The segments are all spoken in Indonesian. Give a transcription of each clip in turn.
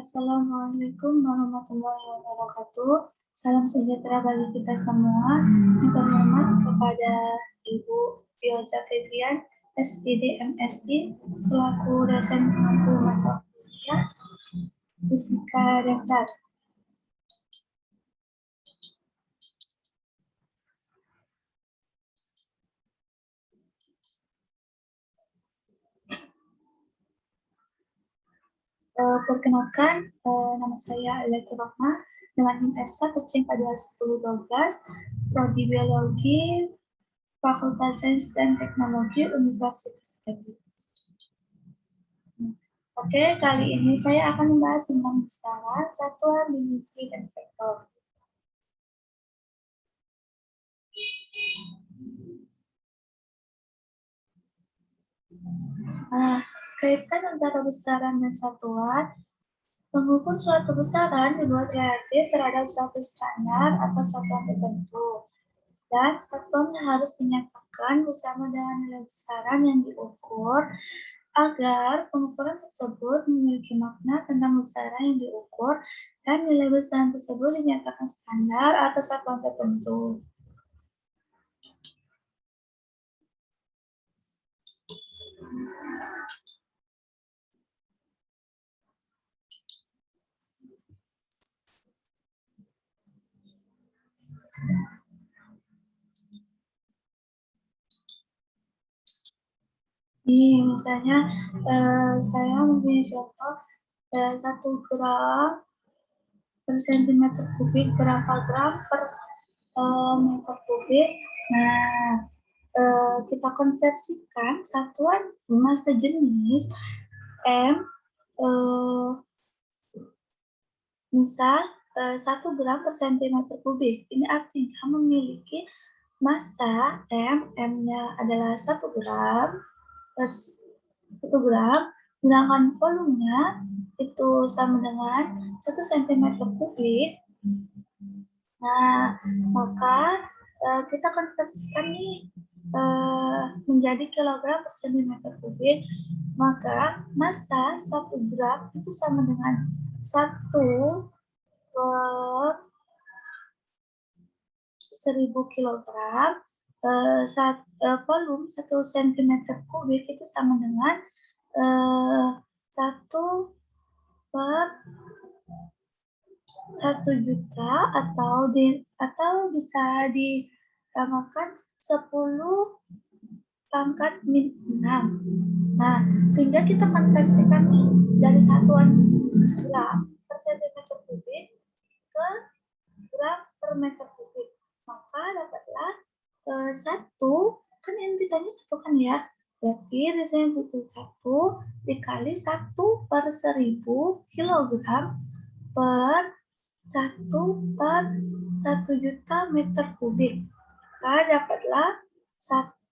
Assalamualaikum warahmatullahi wabarakatuh. Salam sejahtera bagi kita semua. Yang terhormat kepada Ibu Fioza Febrian, SPD MSI, selaku dosen pengampu mata kuliah Fisika Dasar. Perkenalkan, nama saya Alaitu Rahma dengan IMSA kucing 421012, Prodi Biologi, Fakultas Sains dan Teknologi Universitas Kediri. Oke, kali ini saya akan membahas tentang besaran, satuan, dimensi, dan vektor. Kaitan antara besaran dan satuan. Mengukur suatu besaran dibuat relatif terhadap suatu standar atau satuan tertentu. Dan satuannya harus dinyatakan bersama dengan nilai besaran yang diukur agar pengukuran tersebut memiliki makna tentang besaran yang diukur dan nilai besaran tersebut dinyatakan standar atau satuan tertentu. Ini misalnya saya mempunyai contoh 1 gram per sentimeter kubik berapa gram per meter kubik. Nah, kita konversikan satuan massa jenis M, misal 1 gram per sentimeter kubik. Ini artinya memiliki massa M, M-nya adalah 1 gram, 1 gram, sedangkan volumenya itu sama dengan 1 cm kubik. Nah, maka kita konversikan nih menjadi kilogram per centimeter kubik, maka massa 1 gram itu sama dengan 1 per 1000 kilogram, volume 1 cm kubik itu sama dengan 1 per 1 juta atau bisa disamakan 10 pangkat min 6. Nah, sehingga kita konversikan nih dari satuan gram per centimeter kubik ke gram per meter kubik. Maka dapatlah 1, kan yang ditanya 1 kan ya. Berarti di sini butuh 1 dikali 1 per 1000 kilogram per 1 per 1 juta meter kubik. Maka dapatlah 1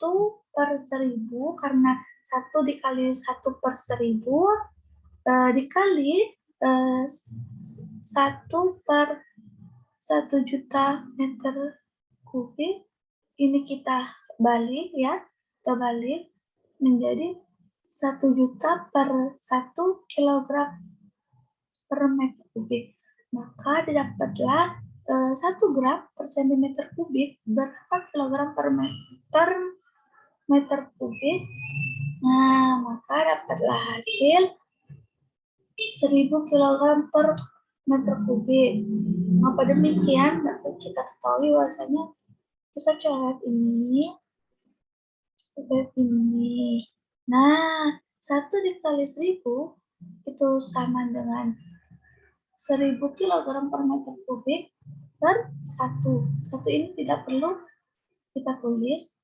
per 1000 karena 1 dikali 1 per 1000 dikali 1 per 1 juta meter kubik. Ini kita balik ya, kita balik menjadi 1 juta per 1 kilogram per meter kubik. Maka didapatlah 1 gram per sentimeter kubik berapa kilogram per meter kubik. Nah, maka dapatlah hasil 1000 kilogram per meter kubik. Maka demikian dapat kita ketahui bahwasanya kita coret ini. Nah, 1 dikali 1000 itu sama dengan 1000 kg per meter kubik per 1. 1 ini tidak perlu kita tulis.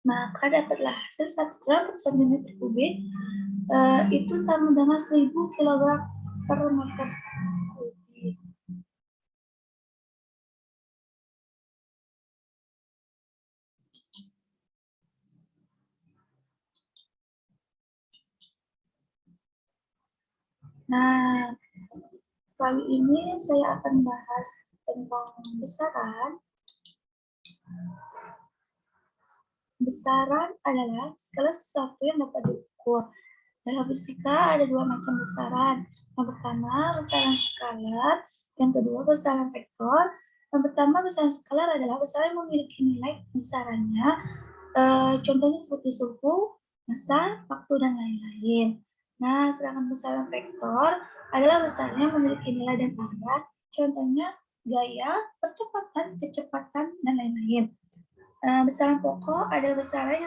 Maka dapatlah hasil 1 gram per centimeter kubik itu sama dengan 1000 kg per meter kubik. Nah, kali ini saya akan bahas tentang besaran. Besaran adalah segala sesuatu yang dapat diukur. Dalam fisika ada dua macam besaran. Yang pertama besaran skalar, yang kedua besaran vektor. Yang pertama besaran skalar adalah besaran yang memiliki nilai besarannya, contohnya seperti suhu, massa, waktu, dan lain-lain. Nah, sedangkan besaran vektor adalah besaran yang memiliki nilai dan arah, contohnya gaya, percepatan, kecepatan, dan lain-lain. Besaran pokok ada besaran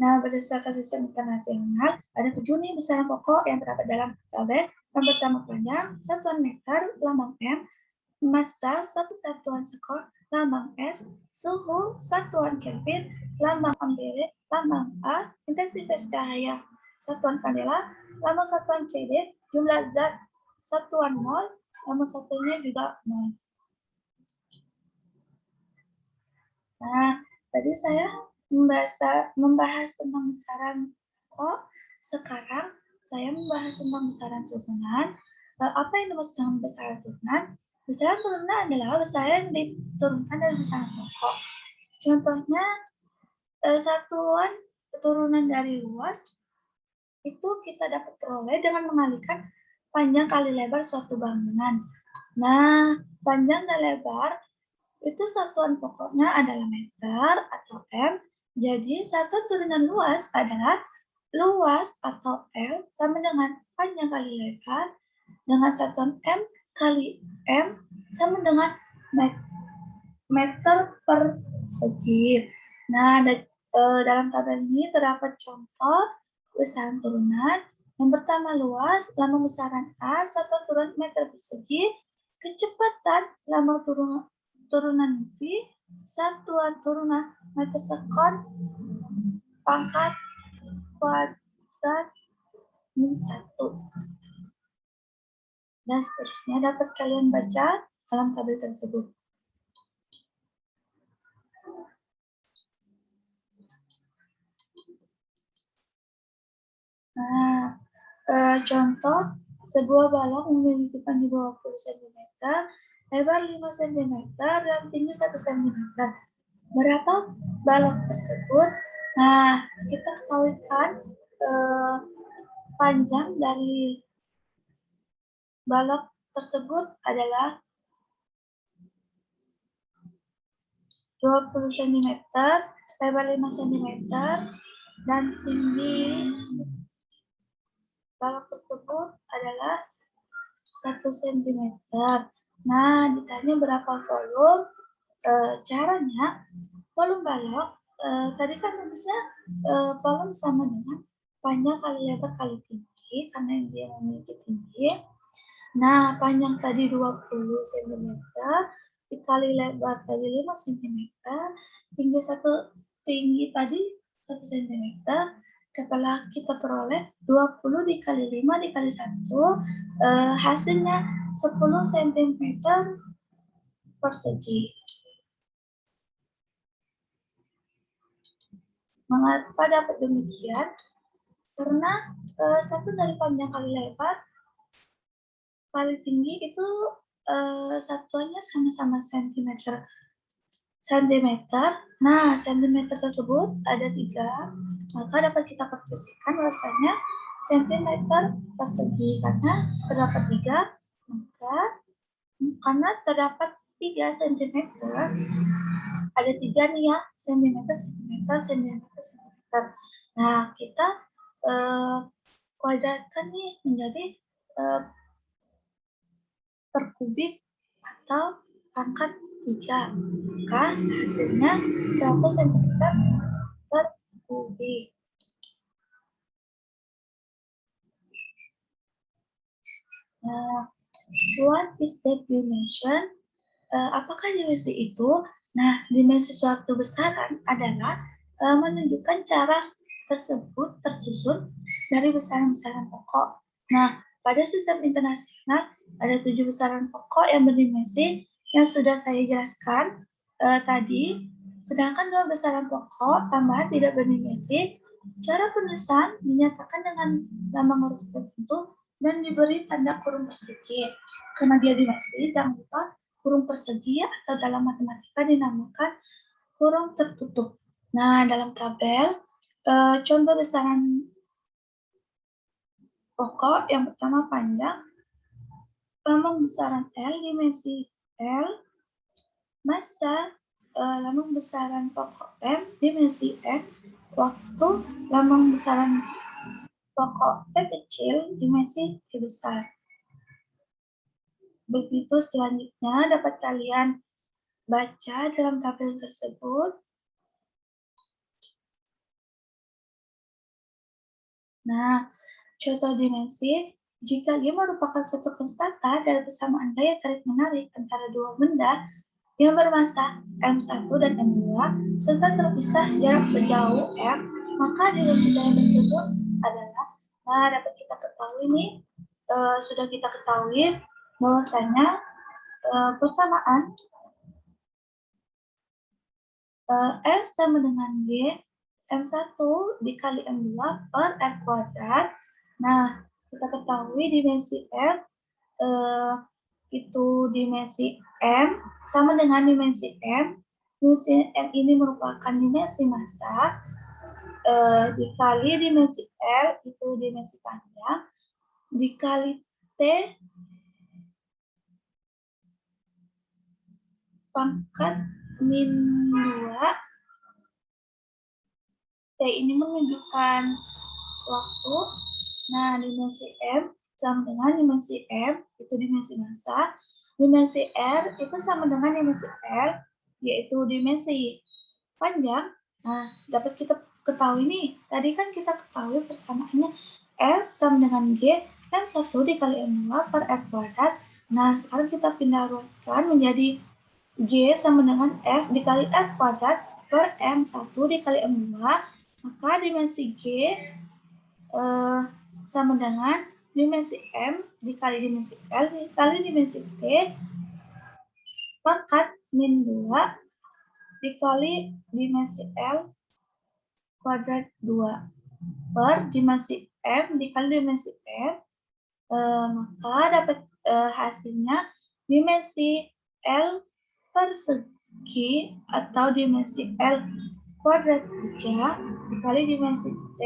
yang berdasarkan sistem internasional ada 7 nih besaran pokok yang terdapat dalam tabel. Yang pertama panjang, satuan meter, lambang M, massa, satu satuan skor, lambang S, suhu, satuan Kelvin, lambang ampere, lambang A, intensitas cahaya, satuan kandela, lambang satuan CD, jumlah zat, satuan mol, lambang satuannya juga mol. Nah, tadi saya membahas tentang besaran pokok. Sekarang saya membahas tentang besaran turunan. Apa yang dimaksud dengan besaran turunan? Besaran turunan adalah besaran yang diturunkan dari besaran pokok. Contohnya, satuan keturunan dari luas itu kita dapat peroleh dengan mengalihkan panjang kali lebar suatu bangunan. Nah, panjang dan lebar itu satuan pokoknya adalah meter atau M. Jadi satuan turunan luas adalah luas atau L sama dengan panjang kali lebar dengan satuan M kali M sama dengan meter persegi. Nah, dalam tabel ini terdapat contoh besaran turunan. Yang pertama luas, lambang besaran A, satuan turunan meter persegi, kecepatan lambang turunan V, satuan turunan meter sekon, pangkat kuadrat min 1. Dan seterusnya dapat kalian baca dalam tabel tersebut. Nah, contoh, sebuah balok memiliki panjang 20 cm, lebar 5 cm, dan tinggi 1 cm. Berapa balok tersebut? Nah, kita ketahuikan panjang dari balok tersebut adalah 20 cm, lebar 5 cm, dan tinggi balok tersebut adalah 1 cm. Nah, ditanya berapa volume. Caranya, volume balok, tadi kan bisa volume sama dengan panjang kali lebar kali tinggi, karena dia memiliki tinggi. Nah, panjang tadi 20 cm, dikali lebar tadi 5 cm, tinggi tadi 1 cm, dapatlah kita peroleh 20 dikali 5 dikali 1, hasilnya 10 cm persegi. Mengapa dapat demikian? Karena satu dari panjang kali lebar kali tinggi itu satuannya sama-sama cm. Nah, cm tersebut ada 3, maka dapat kita posisikan bahwasanya cm persegi karena terdapat 3, maka karena terdapat 3 cm, ada 3 nih ya, cm. Nah, kita kuadratkan nih menjadi per kubik atau pangkat 3. Maka hasilnya 100 cm per kubik. Nah, what is the dimension? Apakah dimensi itu? Nah, dimensi suatu besaran adalah menunjukkan cara tersebut tersusun dari besaran-besaran pokok. Nah, pada sistem internasional ada 7 besaran pokok yang berdimensi yang sudah saya jelaskan tadi, sedangkan 2 besaran pokok tambahan tidak berdimensi. Cara penulisan dinyatakan dengan lambang huruf tertentu dan diberi tanda kurung persegi. Karena dia dimensi, jangan lupa kurung persegi atau dalam matematika dinamakan kurung tertutup. Nah, dalam tabel contoh besaran pokok yang pertama panjang, lambung besaran L, dimensi L, massa, lambung besaran pokok M, dimensi N, waktu, lambung besaran pokok P kecil, dimensi T besar. Begitu selanjutnya dapat kalian baca dalam tabel tersebut. Nah, contoh dimensi, jika G merupakan suatu konstanta dari persamaan daya tarik-menarik antara dua benda yang bermassa M1 dan M2 serta terpisah jarak sejauh M, maka dimensi daya tersebut adalah, nah dapat kita ketahui nih, sudah kita ketahui bahwasanya persamaan F sama dengan G M1 dikali M2 per R kuadrat. Nah, kita ketahui dimensi F itu dimensi M sama dengan dimensi M. Dimensi M ini merupakan dimensi massa dikali dimensi L itu dimensi panjang dikali T pangkat min 2. T ini menunjukkan waktu. Nah, dimensi M sama dengan dimensi M, itu dimensi massa. Dimensi R itu sama dengan dimensi L, yaitu dimensi panjang. Nah, dapat kita ketahui nih, tadi kan kita ketahui persamaannya F sama dengan G, M1 dikali M2 per R kuadrat. Nah, sekarang kita pindah ruaskan menjadi G sama dengan F dikali R kuadrat per M1 dikali M2. Maka dimensi G sama dengan dimensi M dikali dimensi L dikali dimensi T pangkat min 2 dikali dimensi L kuadrat 2 per dimensi M dikali dimensi F. Maka dapat hasilnya dimensi L persegi atau dimensi L kuadrat 3 dikali dimensi T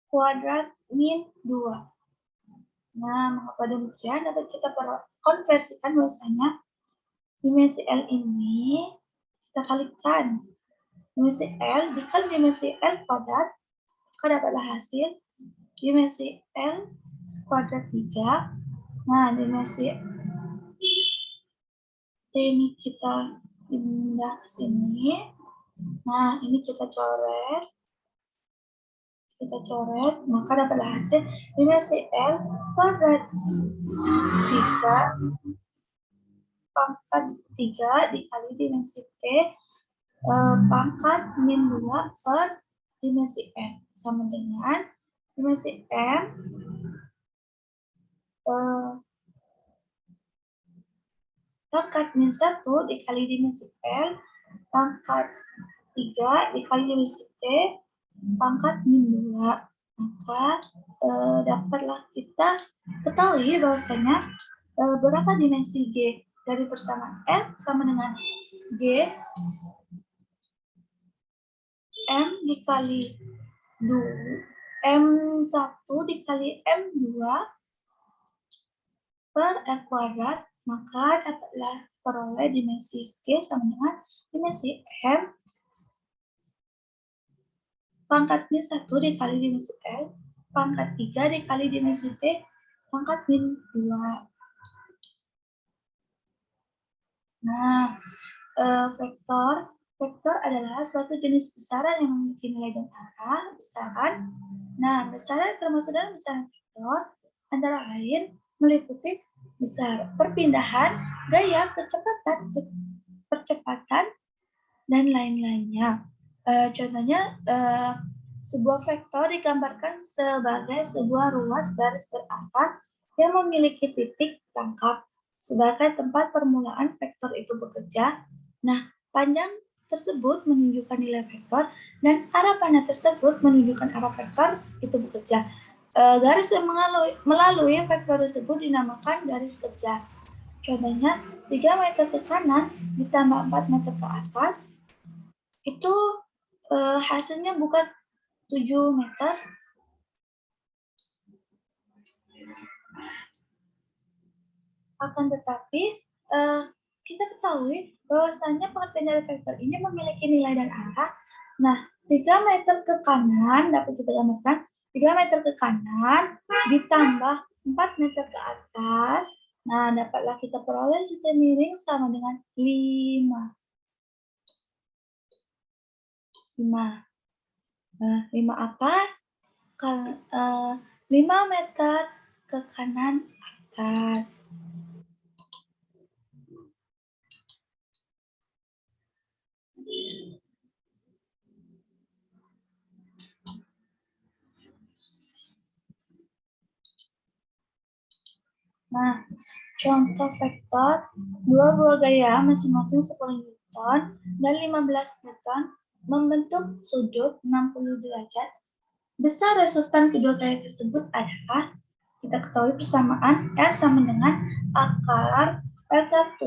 kuadrat min 2. Nah, maka demikian dapat kita konversikan bahwasanya dimensi L ini kita kalikan dimensi L dikali dimensi L kuadrat, maka dapatlah hasil dimensi L kuadrat 3. Nah, dimensi T ini kita pindah ke sini. Nah, ini kita coret. Maka dapatlah hasil dimensi L kuadrat 3 pangkat 3 dikali dimensi T pangkat min 2 per dimensi M sama dengan dimensi M pangkat min 1 dikali dimensi L pangkat 3 dikali dimensi T pangkat min 2. Maka dapatlah kita ketahui bahwasanya berapa dimensi G dari persamaan M sama dengan G M dikali 2 M1 dikali M2 per R kuadrat, maka dapatlah peroleh dimensi G sama dengan dimensi M pangkat min 1 dikali dimensi L pangkat 3 dikali dimensi T pangkat min 2. Nah, vektor adalah suatu jenis besaran yang memiliki nilai dan arah besaran. Nah, besaran termasuk dalam besaran vektor antara lain meliputi besar perpindahan, gaya, kecepatan, percepatan, dan lain-lainnya. Contohnya, sebuah vektor digambarkan sebagai sebuah ruas garis berarah yang memiliki titik tangkap sebagai tempat permulaan vektor itu bekerja. Nah, panjang tersebut menunjukkan nilai vektor dan arah panjang tersebut menunjukkan arah vektor itu bekerja. Garis yang melalui vektor tersebut dinamakan garis kerja. Contohnya, 3 meter ke kanan ditambah 4 meter ke atas, itu hasilnya bukan 7 meter, Akan tetapi, kita ketahui bahwasanya pengertian dari vektor ini memiliki nilai dan arah. Nah, 3 meter ke kanan dapat kita gambarkan 3 meter ke kanan ditambah 4 meter ke atas. Nah, dapatlah kita peroleh sisi miring sama dengan 5. 5 apa? 5 meter ke kanan atas. Nah, contoh vektor dua buah gaya masing-masing 10 Newton dan 15 Newton membentuk sudut 60 derajat. Besar resultan kedua gaya tersebut adalah, kita ketahui persamaan R sama dengan akar R1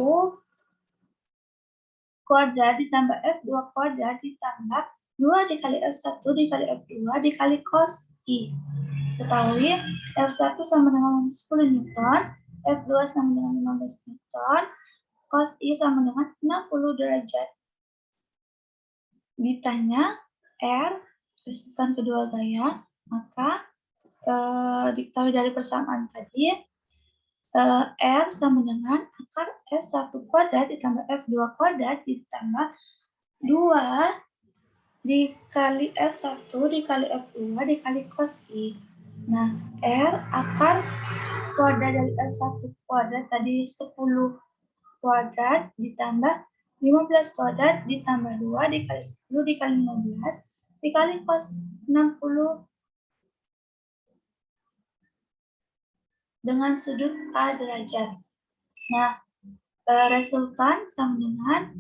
kuadrat ditambah F2 kuadrat ditambah 2 dikali F1 dikali F2 dikali cos I. Ketahui F1 sama dengan 10 Newton, F2 sama dengan 15 Newton, cos I sama dengan 60 derajat. Ditanya R, resultan kedua gaya, maka diketahui dari persamaan tadi, R sama dengan akar F1 kuadrat ditambah F2 kuadrat ditambah 2 dikali F1 dikali F2 dikali cos I. Nah, R akar kuadrat dari F1 kuadrat tadi 10 kuadrat ditambah 15 kuadrat ditambah 2 dikali 10 dikali 15 dikali cos 60 dengan sudut A derajat. Nah, resultan sama dengan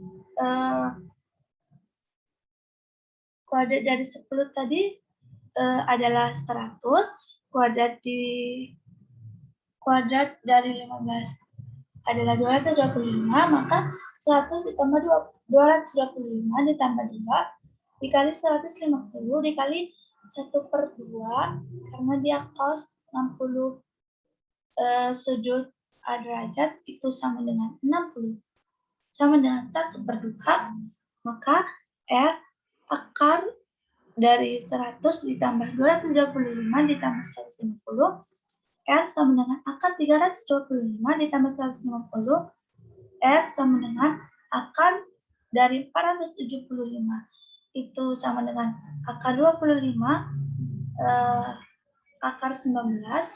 kuadrat dari 10 tadi adalah 100, kuadrat dari 15 adalah 225, maka 100 ditambah 225 ditambah 2 dikali 150 dikali 1/2 karena dia cos 60 sudut A derajat itu sama dengan 60 sama dengan 1/2, maka R akar dari 100 ditambah 225 ditambah 150, R sama dengan akar 325 ditambah 150, R sama dengan akar dari 475. Itu sama dengan akar 25, akar 19,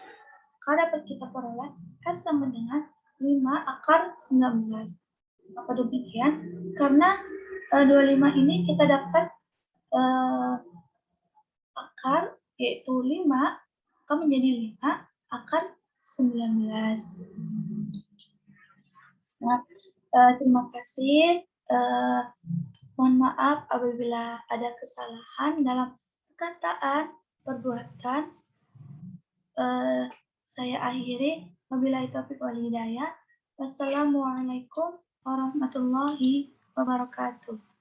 maka dapat kita peroleh R sama dengan 5 akar 19. Maka demikian, karena 25 ini kita dapat akar yaitu 5, maka menjadi 5 akar 19. Nah, terima kasih. Mohon maaf apabila ada kesalahan dalam perkataan, perbuatan. Saya akhiri. Wabillahi taufiq wal hidayah. Wassalamualaikum warahmatullahi wabarakatuh.